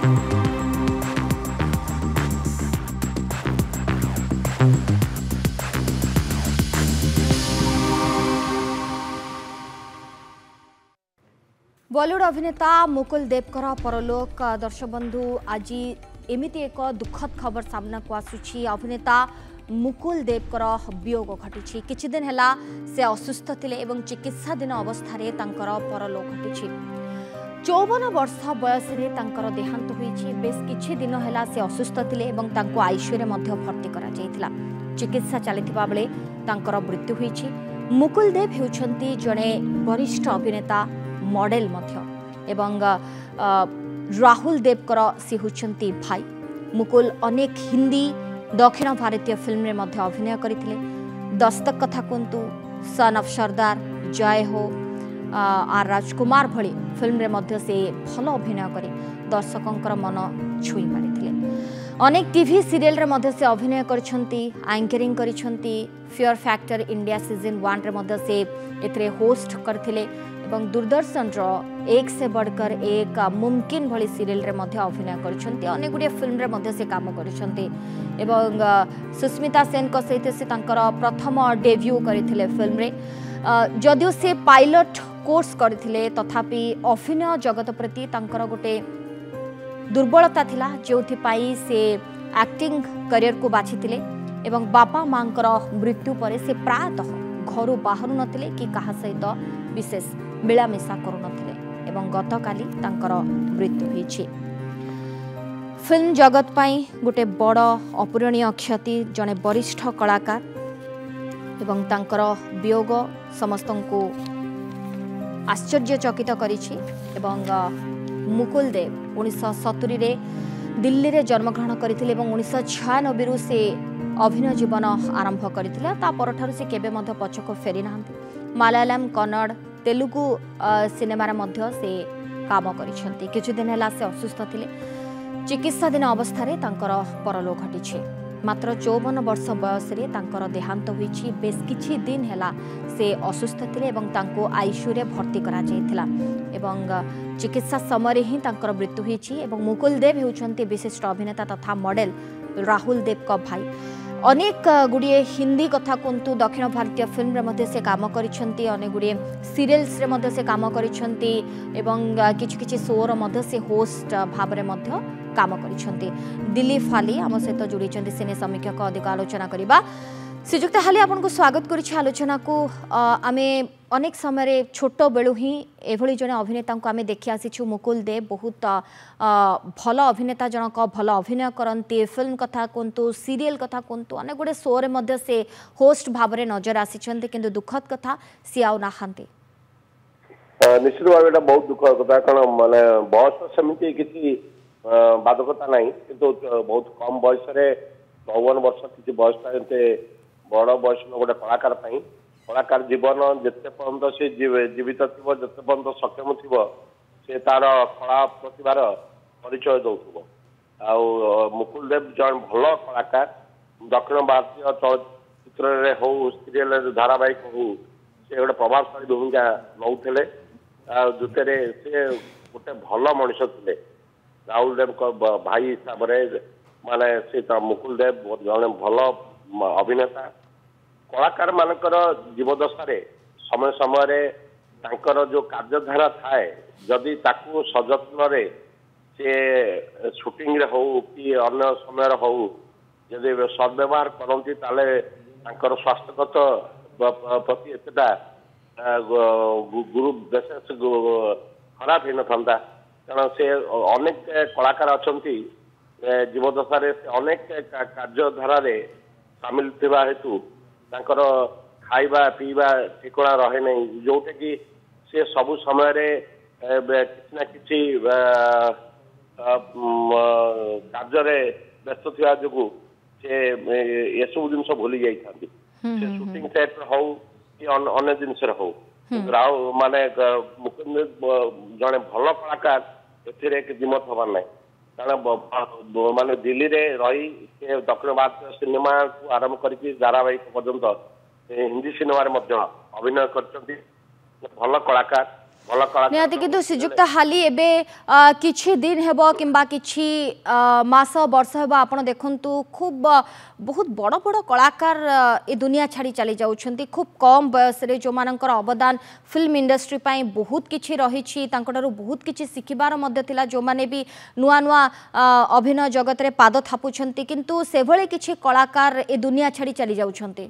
बॉलीवुड अभिनेता मुकुल देवकर परलोक दर्शक बंधु आज एमिति एक दुखद खबर सामना को आसुछि। अभिनेता मुकुल देवकर वियोग घटी किछि दिन हैला से असुस्थ थिले एवं चिकित्साधीन अवस्था तांकर परलोक घटी 54 वर्ष बयस तांकर देहांत होईछि। बेस किछि दिन हैला से असुस्थ थिले एवं तांको आईसीयू रे मध्य भर्ती करा जायतिला। चिकित्सा चलिथिबा बेले तांकर मृत्यु होईछि। मुकुल देव हेउछंती जणे वरिष्ठ अभिनेता मॉडल मध्य एवं राहुल देवकर सी होचंती भाई। मुकुल अनेक हिंदी दक्षिण भारतीय फिल्म रे मध्य अभिनय करथिले। दस्तक कथा कुंतु, सन ऑफ सरदार, जय हो, आर राजकुमार भली फिल्म रे मध्य से भल अभिनय करे दर्शकंकर मन छुई मारिथिले। अनेक टीवी सीरियल रे मध्य से अभिनय करछंती, एंकरिंग करछंती। फियर फैक्टर इंडिया सीजन 1 रे मध्य से एथरे होस्ट करथिले एवं दूरदर्शन एक से बढ़कर एक मुमकिन भली सीरियल रे मध्य अभिनय करछंती। अनेक गुडिया फिल्म रे मध्य से काम करछंती एवं सुस्मिता सेन को सहित से तांकर प्रथम डेब्यू करथिले फिल्म रे। जदियो से पायलट कोर्स करथिले तथापि अभिनय जगत प्रति तांकर गोटे दुर्बलता थिला, जोथि पाई से एक्टिंग करियर को बाछिथिले एवं बापा मांकर मृत्यु पर से प्रायतः घरु बाहरु नथिले कि कहा सहित विशेष मिलामिशा करू नथिले एवं गतकाली तांकर मृत्यु होईछि। फिल्म जगत पाई गोटे बड़ अपूरणीय क्षति, जने वरिष्ठ कलाकार एवं तांकर वियोग समस्तंको आश्चर्यचकित करिछि। एवं मुकुल देव 1970 रे दिल्ली रे जन्मग्रहण करथिले एवं 1996 रु से अभिनय जीवन आरंभ करथिले। ता परठारु से केबे मध्य पछको फेरी नाहंती। मलयालम, कन्नड़, तेलुगु सिनेमा रे मध्य से काम करिसेंती। किछु दिन हैला से असुस्थ थिले। चिकित्साधीन अवस्था रे तांकर परलोक घटिछि। मात्र 54 वर्ष बयस रे तांकर देहांत होईछि। बेस किछि दिन हैला से असुस्थ थिले एवं तांको आईसीयू रे भर्ती करा जायतिला एवं चिकित्सा समय ही तांकर मृत्यु होईछि। एवं मुकुल देव हेउछंती विशिष्ट अभिनेता तथा मॉडल राहुल देव का भाई। अनेक गुड़िए हिंदी कथा कुंतु दक्षिण भारतीय फिल्म रे मध्य से काम करिसेंती। अनेक गुड़िए सीरियल्स रे मध्य से काम करिसेंती एवं किछि किछि शो रे मध्य से होस्ट भाव रे मध्य काम करिसेंती। दिलीप हाली आम सहित जोड़ीचंती सिने समीक्षक अधिक आलोचना करिबा। श्रीजुक्त हाली आपनको स्वागत करिछि आलोचना को। आमे अनेक समय छोट बेलू ही एभली जने अभिनेता को आमे देखि आसीछु। मुकुल देव बहुत भल अभिनेता जनक, भल अभिनय करती। फिल्म कथा कुंतु, सीरियल कथा कुंतु, अनेक गुडे शो रे मध्य से होस्ट भाव रे नजर आसीछन्ते, किंतु दुखद कथा सी आउ नाहांती। निश्चित भाव एटा बहुत दुखद कथा। कारण माने बयस समिति किछि बाधकता नाही, किंतु बहुत कम बयस रे 52 वर्ष किछि बयस पाइते बड़ बयस गोटे कलाकार पाई कलाकार जीवन जिते पर्यंत से जीवित थी, जिते पर्यंत सक्षम थी से तार कला प्रतिभार परिचय दौथुब। मुकुल देव जन भल कलाकार। दक्षिण भारतीय चलचित्र हो, सीरियल धारावाहिक हो, से गोटे प्रभावशाली भूमिका नौले। द्वितीय से गोटे भल मनीष थे। राहुल देव को भाई हिसाब से माने से मुकुल देव जन भल अभिनेता। कलाकार मानकर जीवदशा समय समय तांकर जो कार्यधारा थाए, जदि ताकू सजत्न से शूटिंग रे हो कि अन्य समय हो जदि सद्व्यवहार करती ताले तांकर स्वास्थ्यगत प्रति एतटा गुरु विशेष खराब ही नथा। कारण से अनेक कलाकार अच्छी जीवदशा अनेक कार्यधारा सामिल थिबा हेतु तांकर खाइबा पीवा ठिकଣା रहे नहीं, जोटे कि से सबु समय किसी ना किसी कार्य व्यस्त थिबा जोगु से ये सब जिनस भूली जाइथांती। से शूटिंग सेट हो कि अन्य जिनस हो। राव माने मुकुंद जने भल कलाकार एथिरे कि दिमत हबार नाही। कारण माने दिल्ली रे रही से दक्षिण भारतीय सिनेमा को आरंभ करके धारावाहिक पर्यंत हिंदी सिनेमा रे मध्य अभिनय करछंती। भल कलाकार ଭଲ निहाती कलाकार किंतु श्रीजुक्त हाली एबे किछि दिन हेबो किंबा किछि मास वर्ष हेबो आपण देखंतु खूब बहुत बड़ बड़ कलाकार ए दुनिया छाड़ी चली जाउछंती खूब कम बयस रे जो मानकर अवदान फिल्म इंडस्ट्री पई बहुत किछि रहिछि तांकटारु बहुत किछि सिखिबार मध्य थिला जो माने भी नुआ नुआ अभिनय जगत रे पाद थापुछंती किंतु सेभळे किछि कलाकार ए दुनिया छाड़ी चली जाउछंती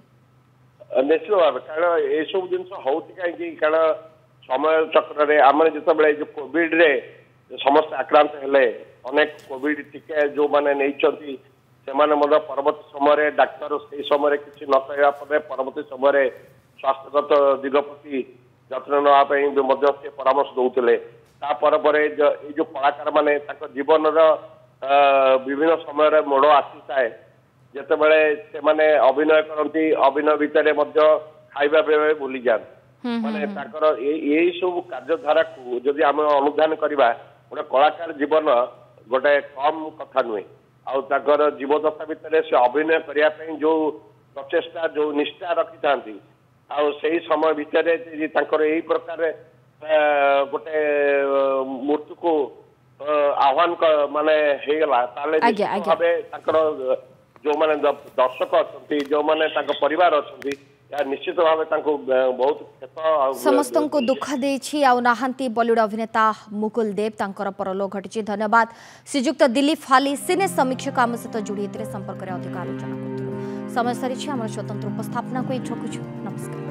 निश्चित भाव कारण ये सब जिन होती कहीं कारण समय चक्र रे आम जो कोविड रे समस्त आक्रांत हेले अनेक कोविड टीके जो माने नहीं से परवर्त समय डाक्तर से समय किसी न कहवा परवर्त समय स्वास्थ्यगत दिग प्रति जत्न नापी से परामर्श दौले जो कलाकार माने जीवन विभिन्न समय मोड़ आसी थाए जिते बड़े से माने अभिनय करती अभिनय भितर खाଇବା पिଇବା भूली जाते माने यही सब कार्यधारा को जदि आम अनुधान करवा गोटे कलाकार जीवन गोटे कम कथा नुहे आर जीवदशा भितर से अभिनय करने जो प्रचेषा जो निष्ठा रखी था आई समय भितर यही प्रकार गोटे मृत्यु को आह्वान माने होगला भाव जो माने दर्शक अच्छा जो माने परिवार अच्छा निश्चित भाव बहुत क्षत समस्त को दुख देछि आउ नाहांती बॉलीवुड अभिनेता मुकुल देव तांकर परलोक घटिछि। धन्यवाद श्रीजुक्त दिलीप हाली सिने समीक्षक आम सहित जोड़ी संपर्क में अधिक आलोचना करूँ। समय सरी आम स्वतंत्र उपस्थापना को ठकुछु। नमस्कार।